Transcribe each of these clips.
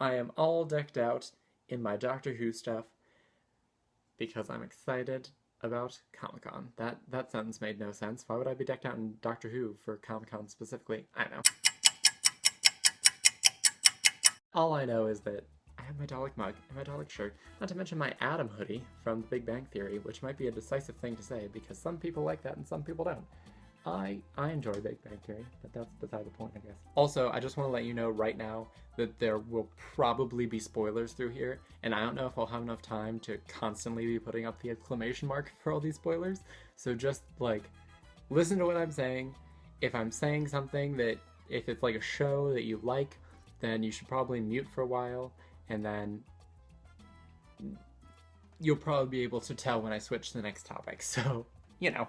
I am all decked out in my Doctor Who stuff because I'm excited about Comic-Con. That sentence made no sense. Why would I be decked out in Doctor Who for Comic-Con specifically? I don't know. All I know is that I have my Dalek mug and my Dalek shirt, not to mention my Adam hoodie from The Big Bang Theory, which might be a decisive thing to say because some people like that and some people don't. I enjoy Big Bang Theory, but that's beside the point, I guess. Also, I just want to let you know right now that there will probably be spoilers through here, and I don't know if I'll have enough time to constantly be putting up the exclamation mark for all these spoilers, so just, like, listen to what I'm saying. If I'm saying something that, if it's like a show that you like, then you should probably mute for a while, and then you'll probably be able to tell when I switch to the next topic, so, you know.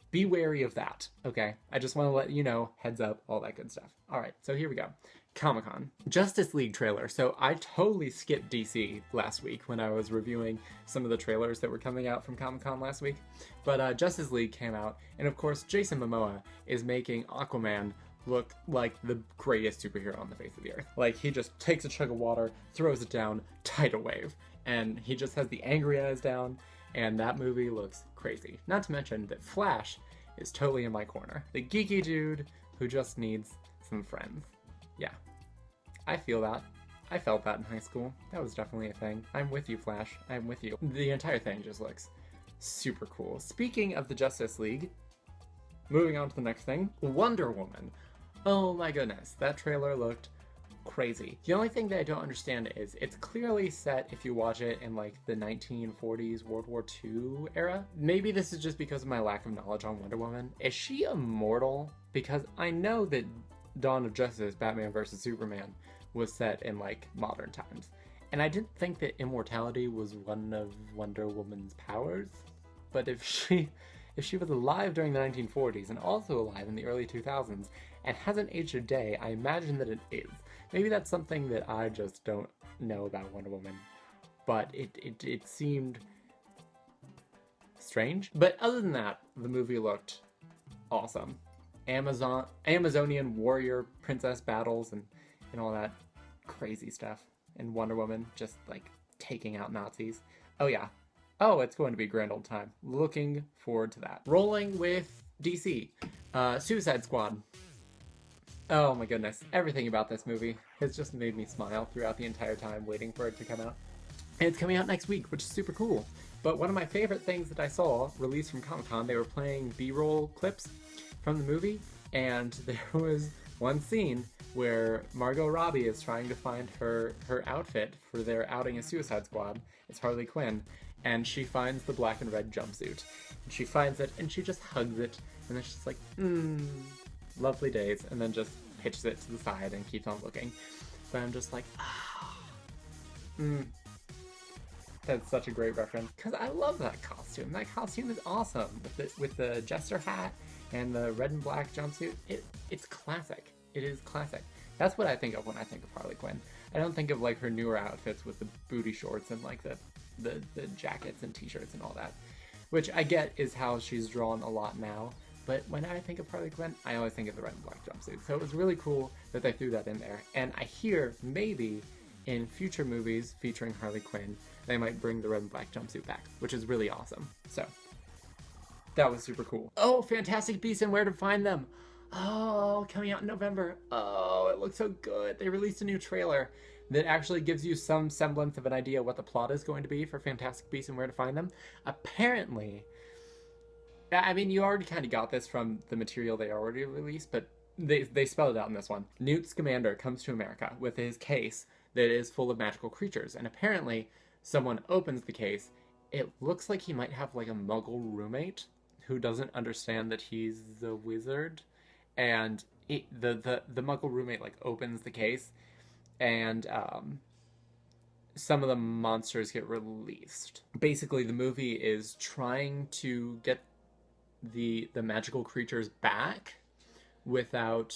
Be wary of that, okay? I just want to let you know, heads up, all that good stuff. All right, so here we go. Comic-Con. Justice League trailer. So I totally skipped DC last week when I was reviewing some of the trailers that were coming out from Comic-Con last week. But Justice League came out, and of course, Jason Momoa is making Aquaman look like the greatest superhero on the face of the earth. Like, he just takes a chug of water, throws it down, tidal wave, and he just has the angry eyes down, and that movie looks crazy. Not to mention that Flash is totally in my corner. The geeky dude who just needs some friends. Yeah, I feel that. I felt that in high school. That was definitely a thing. I'm with you, Flash. I'm with you. The entire thing just looks super cool. Speaking of the Justice League, moving on to the next thing, Wonder Woman. Oh my goodness, that trailer looked crazy. The only thing that I don't understand is it's clearly set, if you watch it, in like the 1940s World War II era. Maybe this is just because of my lack of knowledge on Wonder Woman. Is she immortal? Because I know that Dawn of Justice, Batman vs. Superman, was set in like modern times. And I didn't think that immortality was one of Wonder Woman's powers. But if she was alive during the 1940s and also alive in the early 2000s and hasn't aged a day, I imagine that it is. Maybe that's something that I just don't know about Wonder Woman, but it seemed strange. But other than that, the movie looked awesome. Amazonian warrior princess battles and all that crazy stuff. And Wonder Woman just like taking out Nazis. Oh yeah. Oh, it's going to be a grand old time. Looking forward to that. Rolling with DC. Suicide Squad. Oh my goodness. Everything about this movie has just made me smile throughout the entire time waiting for it to come out. And it's coming out next week, which is super cool. But one of my favorite things that I saw released from Comic-Con, they were playing B-roll clips from the movie, and there was one scene where Margot Robbie is trying to find her outfit for their outing as Suicide Squad. It's Harley Quinn, and she finds the black and red jumpsuit. And she finds it, and she just hugs it, and then she's like, lovely days, and then just pitches it to the side and keeps on looking. But I'm just like, that's such a great reference, because I love that costume. That costume is awesome, with the jester hat and the red and black jumpsuit. It's classic. It is classic. That's what I think of when I think of Harley Quinn. I don't think of like her newer outfits with the booty shorts and like the jackets and t-shirts and all that, which I get is how she's drawn a lot now. But when I think of Harley Quinn, I always think of the red and black jumpsuit. So it was really cool that they threw that in there. And I hear maybe in future movies featuring Harley Quinn, they might bring the red and black jumpsuit back, which is really awesome. So that was super cool. Oh, Fantastic Beasts and Where to Find Them. Oh, coming out in November. Oh, it looks so good. They released a new trailer that actually gives you some semblance of an idea what the plot is going to be for Fantastic Beasts and Where to Find Them. Apparently, I mean, you already kind of got this from the material they already released, but they spelled it out in this one. Newt Scamander comes to America with his case that is full of magical creatures, and apparently someone opens the case. It looks like he might have like a muggle roommate who doesn't understand that he's a wizard, and the muggle roommate like opens the case, and some of the monsters get released. Basically, the movie is trying to get the magical creatures back without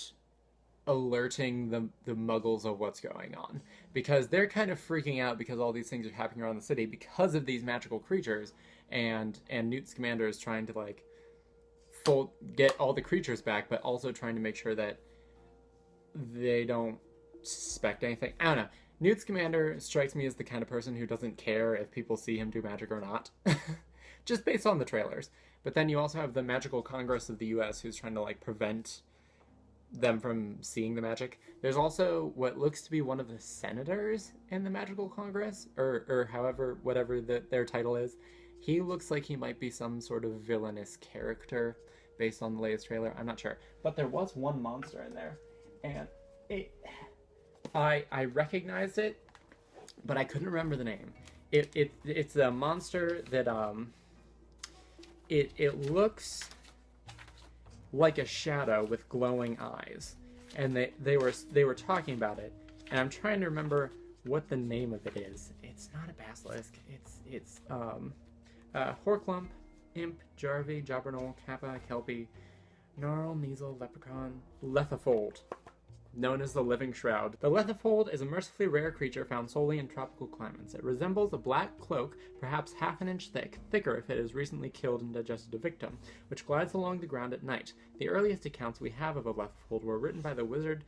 alerting the muggles of what's going on, because they're kind of freaking out because all these things are happening around the city because of these magical creatures, and Newt Scamander is trying to like get all the creatures back, but also trying to make sure that they don't suspect anything. I don't know. Newt Scamander strikes me as the kind of person who doesn't care if people see him do magic or not, just based on the trailers. But then you also have the Magical Congress of the U.S. who's trying to like prevent them from seeing the magic. There's also what looks to be one of the senators in the Magical Congress, or however, whatever their title is. He looks like he might be some sort of villainous character based on the latest trailer. I'm not sure. But there was one monster in there, and I recognized it, but I couldn't remember the name. It's a monster that it looks like a shadow with glowing eyes, and they were talking about it, and I'm trying to remember what the name of it is. It's not a basilisk. It's Horklump, Imp, Jarvey, Jobberknoll, Kappa, Kelpie, Gnarl, Measle, Leprechaun, Lethifold, known as the Living Shroud. The Lethifold is a mercifully rare creature found solely in tropical climates. It resembles a black cloak, perhaps half an inch thick, thicker if it has recently killed and digested a victim, which glides along the ground at night. The earliest accounts we have of a Lethifold were written by the wizard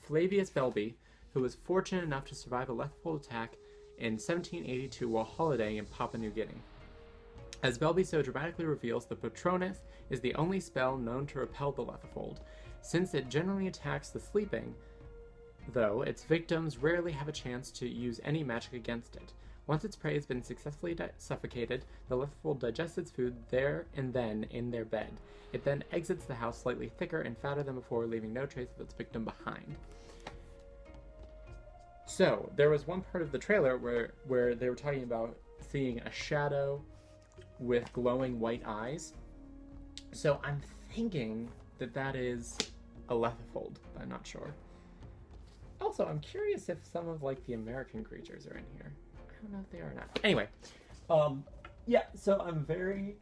Flavius Belby, who was fortunate enough to survive a Lethifold attack in 1782 while holidaying in Papua New Guinea. As Belby so dramatically reveals, the Patronus is the only spell known to repel the Lethifold. Since it generally attacks the sleeping, though, its victims rarely have a chance to use any magic against it. Once its prey has been successfully suffocated, the Lethifold digests its food there and then in their bed. It then exits the house slightly thicker and fatter than before, leaving no trace of its victim behind. So, there was one part of the trailer where they were talking about seeing a shadow with glowing white eyes. So I'm thinking that is a Lethifold, but I'm not sure. Also, I'm curious if some of like the American creatures are in here. I don't know if they are or not. Anyway, yeah, so I'm very,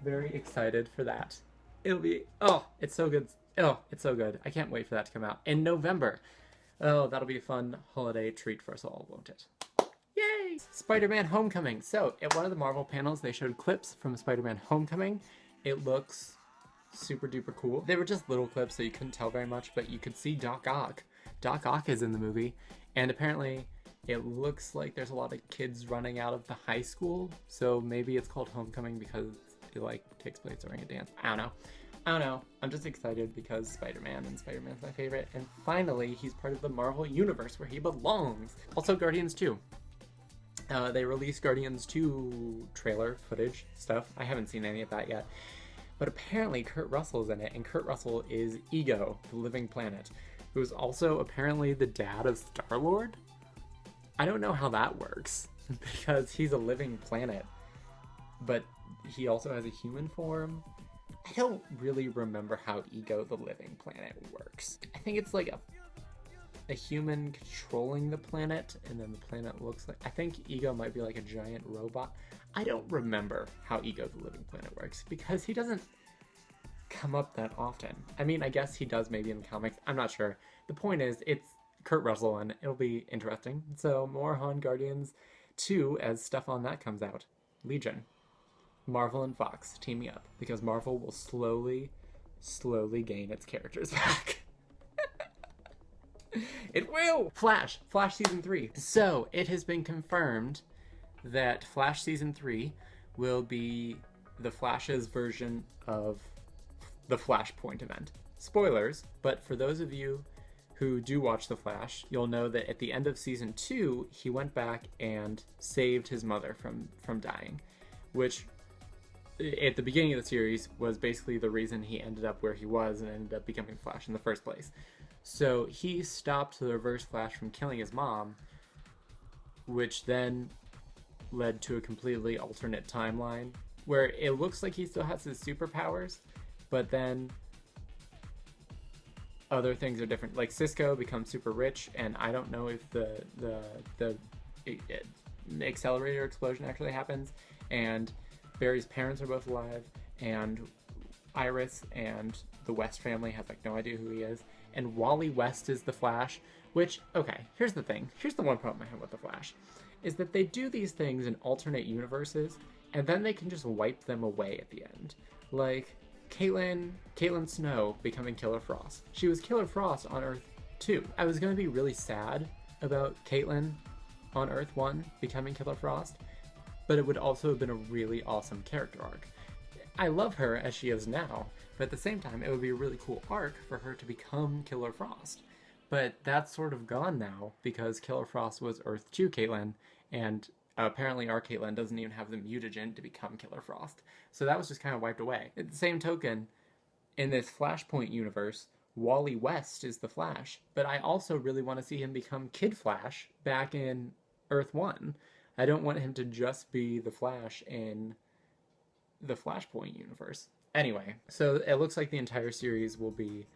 very excited for that. It'll be, it's so good. Oh, it's so good. I can't wait for that to come out in November. Oh, that'll be a fun holiday treat for us all, won't it? Yay! Spider-Man Homecoming. So, at one of the Marvel panels, they showed clips from Spider-Man Homecoming. It looks super duper cool. They were just little clips, so you couldn't tell very much, but you could see Doc Ock. Doc Ock is in the movie, and apparently it looks like there's a lot of kids running out of the high school, so maybe it's called Homecoming because it like takes place during a dance. I don't know. I'm just excited because Spider-Man, and Spider-Man's my favorite, and finally he's part of the Marvel Universe where he belongs. Also, Guardians 2. They released Guardians 2 trailer footage stuff. I haven't seen any of that yet. But apparently Kurt Russell's in it, and Kurt Russell is Ego, the living planet, who's also apparently the dad of Star-Lord. I don't know how that works, because he's a living planet, but he also has a human form. I don't really remember how Ego, the living planet, works. I think it's like a human controlling the planet, and then the planet looks like... I think Ego might be like a giant robot. I don't remember how Ego, the living planet, works, because he doesn't come up that often. I mean, I guess he does maybe in the comics. I'm not sure. The point is, it's Kurt Russell, and it'll be interesting. So, more on Guardians 2 as stuff on that comes out. Legion. Marvel and Fox teaming up, because Marvel will slowly gain its characters back. It will! Flash Season 3. So, it has been confirmed that Flash Season 3 will be the Flash's version of the Flashpoint event. Spoilers, but for those of you who do watch The Flash, you'll know that at the end of Season 2, he went back and saved his mother from dying, which at the beginning of the series was basically the reason he ended up where he was and ended up becoming Flash in the first place. So he stopped the Reverse Flash from killing his mom, which then led to a completely alternate timeline where it looks like he still has his superpowers, but then other things are different. Like Cisco becomes super rich, and I don't know if the accelerator explosion actually happens, and Barry's parents are both alive, and Iris and the West family have like no idea who he is, and Wally West is the Flash, which, okay, here's the thing. Here's the one problem I have with the Flash, is that they do these things in alternate universes, and then they can just wipe them away at the end. Like Caitlin Snow becoming Killer Frost. She was Killer Frost on Earth 2. I was going to be really sad about Caitlyn on Earth 1 becoming Killer Frost, but it would also have been a really awesome character arc. I love her as she is now, but at the same time, it would be a really cool arc for her to become Killer Frost. But that's sort of gone now, because Killer Frost was Earth 2 Caitlyn, and apparently our Caitlyn doesn't even have the mutagen to become Killer Frost. So that was just kind of wiped away. At the same token, in this Flashpoint universe, Wally West is the Flash, but I also really want to see him become Kid Flash back in Earth 1. I don't want him to just be the Flash in the Flashpoint universe. Anyway, so it looks like the entire series will be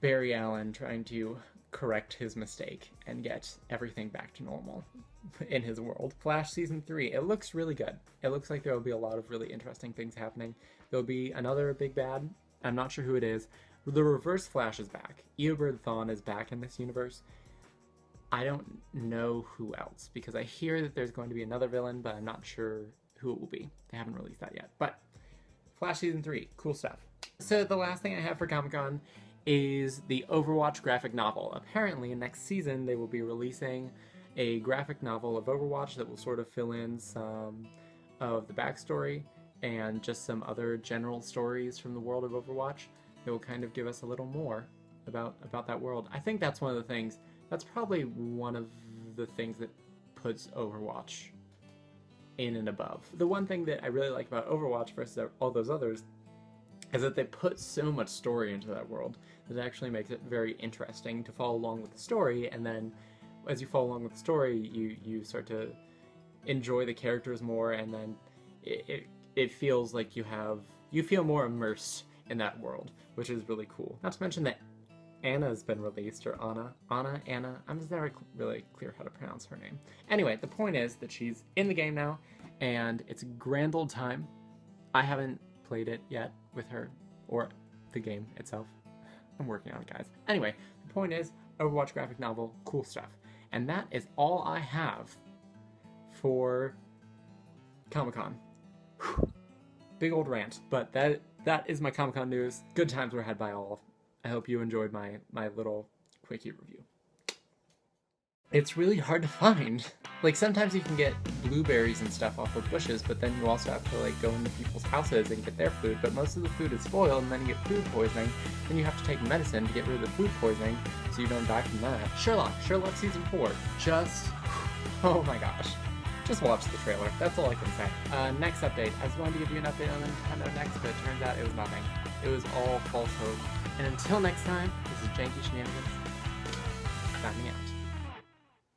Barry Allen trying to correct his mistake and get everything back to normal in his world. Flash Season 3, it looks really good. It looks like there will be a lot of really interesting things happening. There'll be another big bad. I'm not sure who it is. The Reverse Flash is back. Eobard Thawne is back in this universe. I don't know who else, because I hear that there's going to be another villain, but I'm not sure who it will be. They haven't released that yet. But Flash Season 3, cool stuff. So the last thing I have for ComicCon is the Overwatch graphic novel. Apparently, next season they will be releasing a graphic novel of Overwatch that will sort of fill in some of the backstory and just some other general stories from the world of Overwatch that will kind of give us a little more about that world. I think that's one of the things, that's probably one of the things that puts Overwatch in and above. The one thing that I really like about Overwatch versus all those others is that they put so much story into that world that it actually makes it very interesting to follow along with the story, and then as you follow along with the story, you start to enjoy the characters more, and then it feels like you feel more immersed in that world, which is really cool. Not to mention that Anna's been released, or Anna, I'm just never really clear how to pronounce her name. Anyway, the point is that she's in the game now, and it's a grand old time. I haven't played it yet with her, or the game itself. I'm working on it, guys. Anyway, the point is, Overwatch graphic novel, cool stuff. And that is all I have for Comic-Con. Big old rant, but that is my Comic-Con news. Good times were had by all. I hope you enjoyed my little quickie review. It's really hard to find. Like, sometimes you can get blueberries and stuff off of bushes, but then you also have to, like, go into people's houses and get their food, but most of the food is spoiled, and then you get food poisoning, then you have to take medicine to get rid of the food poisoning, so you don't die from that. Sherlock Season 4, oh my gosh. Just watch the trailer, that's all I can say. Next update, I was going to give you an update on Nintendo Next, but it turns out it was nothing. It was all false hope. And until next time, this is Janky Shenanigans, signing out.